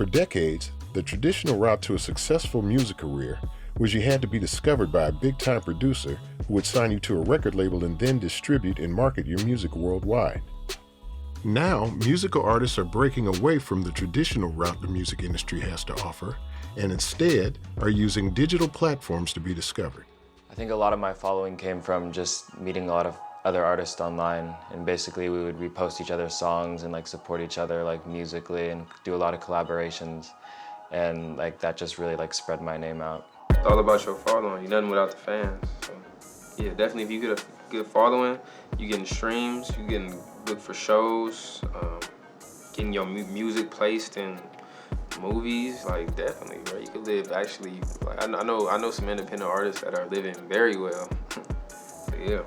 For decades, the traditional route to a successful music career was you had to be discovered by a big-time producer who would sign you to a record label and then distribute and market your music worldwide. Now, musical artists are breaking away from the traditional route the music industry has to offer, and instead are using digital platforms to be discovered. I think a lot of my following came from just meeting a lot of other artists online, and basically we would repost each other's songs and like support each other like musically and do a lot of collaborations, and like that just really like spread my name out. It's all about your following. You're nothing without the fans. So, yeah, definitely if you get a good following, you getting streams, you getting booked for shows, getting your music placed in movies, like definitely, bro. You could live actually, like I know some independent artists that are living very well. So, yeah.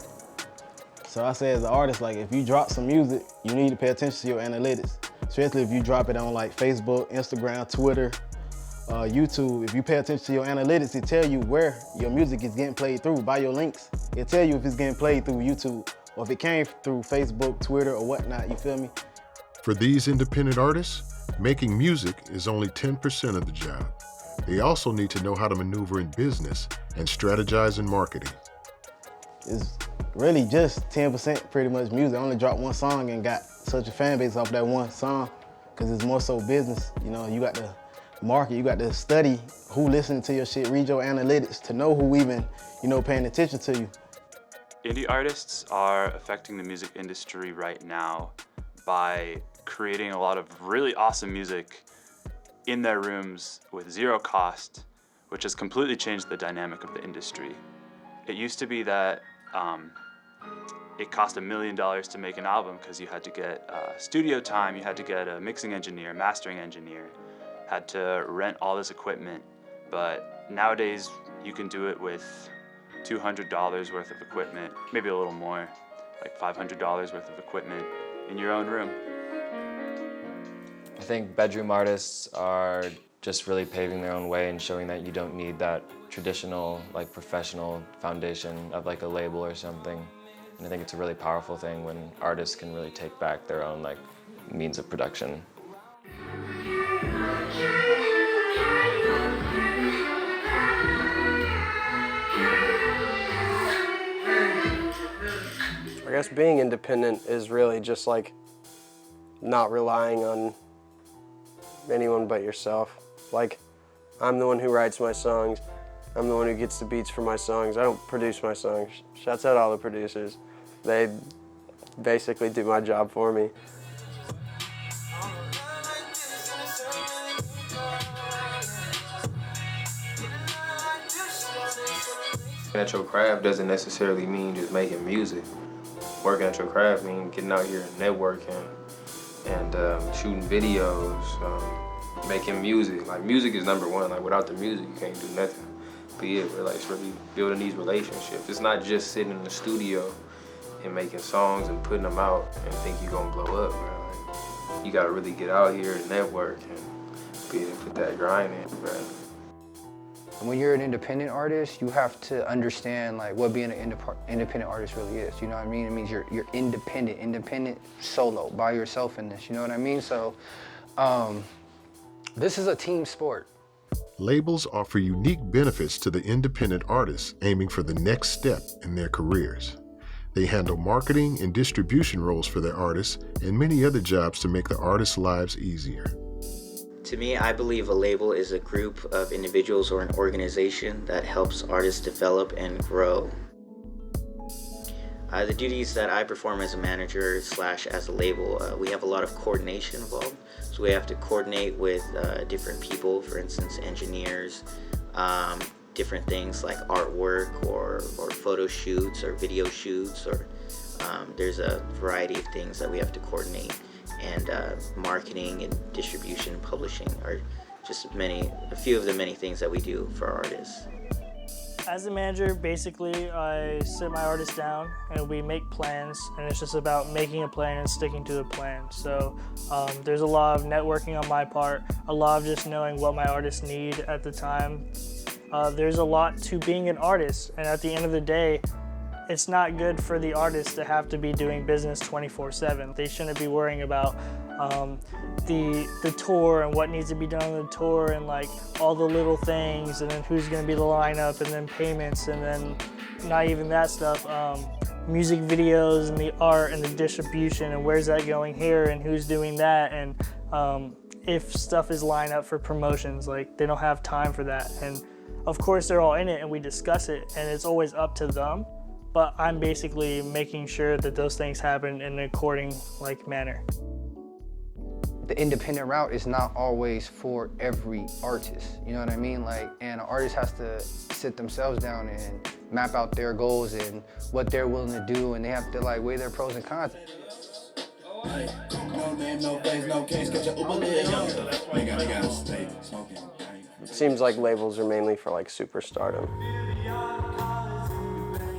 So I say as an artist, like if you drop some music, you need to pay attention to your analytics. Especially if you drop it on like Facebook, Instagram, Twitter, YouTube. If you pay attention to your analytics, it tell you where your music is getting played through by your links. It tell you if it's getting played through YouTube or if it came through Facebook, Twitter, or whatnot, you feel me? For these independent artists, making music is only 10% of the job. They also need to know how to maneuver in business and strategize in marketing. It's really just 10% pretty much music. I only dropped one song and got such a fan base off that one song because it's more so business. You know, you got to market, you got to study who listening to your shit, read your analytics to know who even, you know, paying attention to you. Indie artists are affecting the music industry right now by creating a lot of really awesome music in their rooms with zero cost, which has completely changed the dynamic of the industry. It used to be that it cost $1 million to make an album because you had to get studio time, you had to get a mixing engineer, mastering engineer, had to rent all this equipment. But nowadays you can do it with $200 worth of equipment, maybe a little more, like $500 worth of equipment in your own room. I think bedroom artists are just really paving their own way and showing that you don't need that traditional, like professional foundation of like a label or something. And I think it's a really powerful thing when artists can really take back their own like means of production. I guess being independent is really just like not relying on anyone but yourself. Like, I'm the one who writes my songs. I'm the one who gets the beats for my songs. I don't produce my songs. Shouts out all the producers. They basically do my job for me. Working at your craft doesn't necessarily mean just making music. Working at your craft means getting out here and networking and shooting videos, making music. Like, music is number one. Like, without the music, you can't do nothing. But yeah, we're like really building these relationships. It's not just sitting in the studio and making songs and putting them out and think you're gonna blow up, bro. Like, you gotta really get out here and network and be able to put that grind in, bro. When you're an independent artist, you have to understand like what being an independent artist really is. You know what I mean? It means you're independent solo, by yourself in this. You know what I mean? So this is a team sport. Labels offer unique benefits to the independent artists aiming for the next step in their careers. They handle marketing and distribution roles for their artists and many other jobs to make the artists' lives easier. To me, I believe a label is a group of individuals or an organization that helps artists develop and grow. The duties that I perform as a manager / as a label, we have a lot of coordination involved. So we have to coordinate with different people, for instance, engineers, different things like artwork or photo shoots or video shoots, or there's a variety of things that we have to coordinate. And marketing and distribution and publishing are just a few of the many things that we do for artists. As a manager, basically, I sit my artists down and we make plans, and it's just about making a plan and sticking to the plan. So there's a lot of networking on my part, a lot of just knowing what my artists need at the time. There's a lot to being an artist, and at the end of the day, it's not good for the artist to have to be doing business 24/7. They shouldn't be worrying about the tour and what needs to be done on the tour and like all the little things, and then who's going to be the lineup, and then payments, and then not even that stuff. Music videos and the art and the distribution and where's that going here and who's doing that, and if stuff is lined up for promotions, like they don't have time for that. And of course they're all in it and we discuss it and it's always up to them, but I'm basically making sure that those things happen in an according manner. The independent route is not always for every artist, you know what I mean? And an artist has to sit themselves down and map out their goals and what they're willing to do, and they have to weigh their pros and cons. It seems like labels are mainly for superstardom.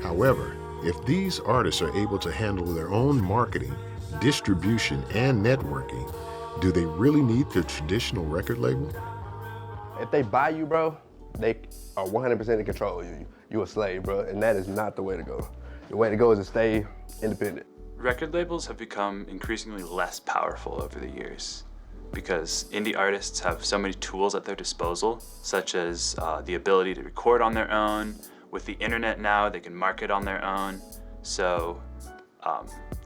However, if these artists are able to handle their own marketing, distribution, and networking, do they really need the traditional record label? If they buy you, bro, they are 100% in control of you. You a slave, bro, and that is not the way to go. The way to go is to stay independent. Record labels have become increasingly less powerful over the years because indie artists have so many tools at their disposal, such as the ability to record on their own. With the internet now, they can market on their own. So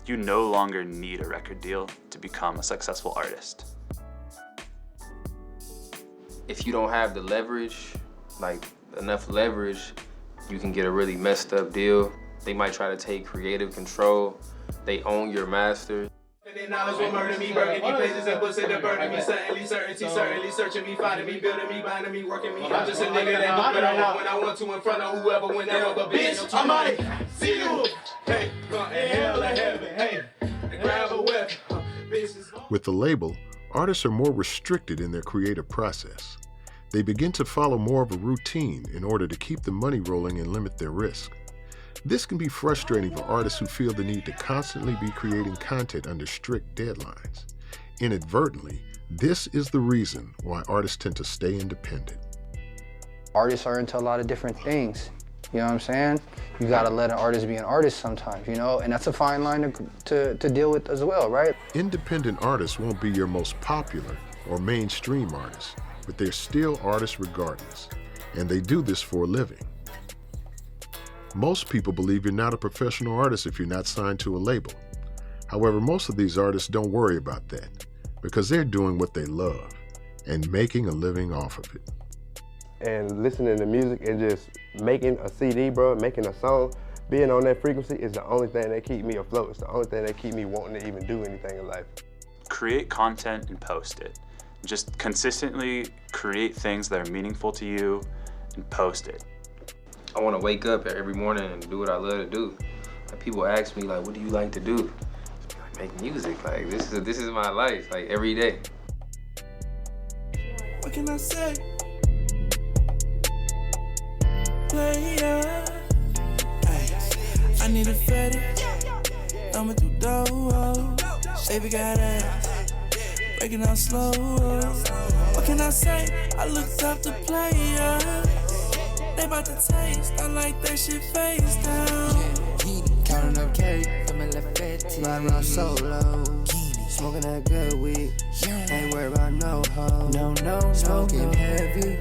you no longer need a record deal to become a successful artist. If you don't have the leverage, enough leverage, you can get a really messed up deal. They might try to take creative control. They own your master. And then knowledge will murder me, burning me, places and pussy to burning me, certainly searching me, finding me, building me, binding me, working me. I'm just a nigga that do what I want when I want to in front of whoever, whenever, but bitch, I might see you. Hey, in hell or heaven, hey, grab a weapon. With the label, artists are more restricted in their creative process. They begin to follow more of a routine in order to keep the money rolling and limit their risk. This can be frustrating for artists who feel the need to constantly be creating content under strict deadlines. Inadvertently, this is the reason why artists tend to stay independent. Artists are into a lot of different things, you know what I'm saying? You gotta let an artist be an artist sometimes, you know? And that's a fine line to deal with as well, right? Independent artists won't be your most popular or mainstream artists, but they're still artists regardless, and they do this for a living. Most people believe you're not a professional artist if you're not signed to a label. However, most of these artists don't worry about that because they're doing what they love and making a living off of it. And listening to music and just making a CD, bro, making a song, being on that frequency is the only thing that keep me afloat. It's the only thing that keep me wanting to even do anything in life. Create content and post it. Just consistently create things that are meaningful to you and post it. I want to wake up every morning and do what I love to do. People ask me, what do you like to do? Make music. This is my life, every day. What can I say? Player. Hey, I need a Fetty. I'ma do dough. Baby got ass. Breaking out slow. What can I say? I looked up the player. They bout to taste, I like that shit face down. Counting up cake, I'm a left Fetty. Riding around solo, smoking that good weed. Ain't worried about no hoe, no, smoking heavy,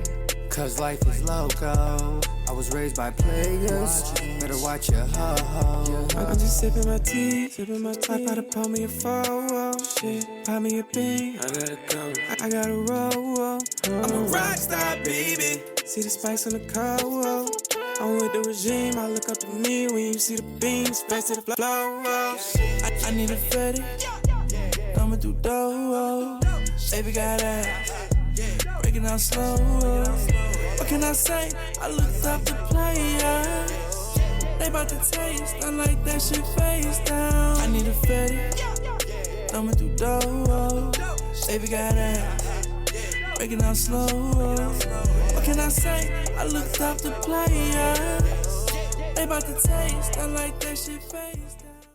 cause life is loco. I was raised by players, better watch your ho-ho. I'm just sipping my tea, I gotta pour me a photo. Shit, pop me a bean, I gotta go, I gotta roll. I'm a rock star, baby. See the spikes on the coat. I'm with the regime, I look up to me when you see the beams, face to the flow. I need a Fetty, I'ma do dough. Baby got ass, breaking out slow. What can I say? I looked up the player. They bout to taste, I like that shit face down. I need a Fetty, I'ma do dough. Baby got ass, breaking out slow. What can I say? I looked up the player. They bout to taste, I like that shit face down.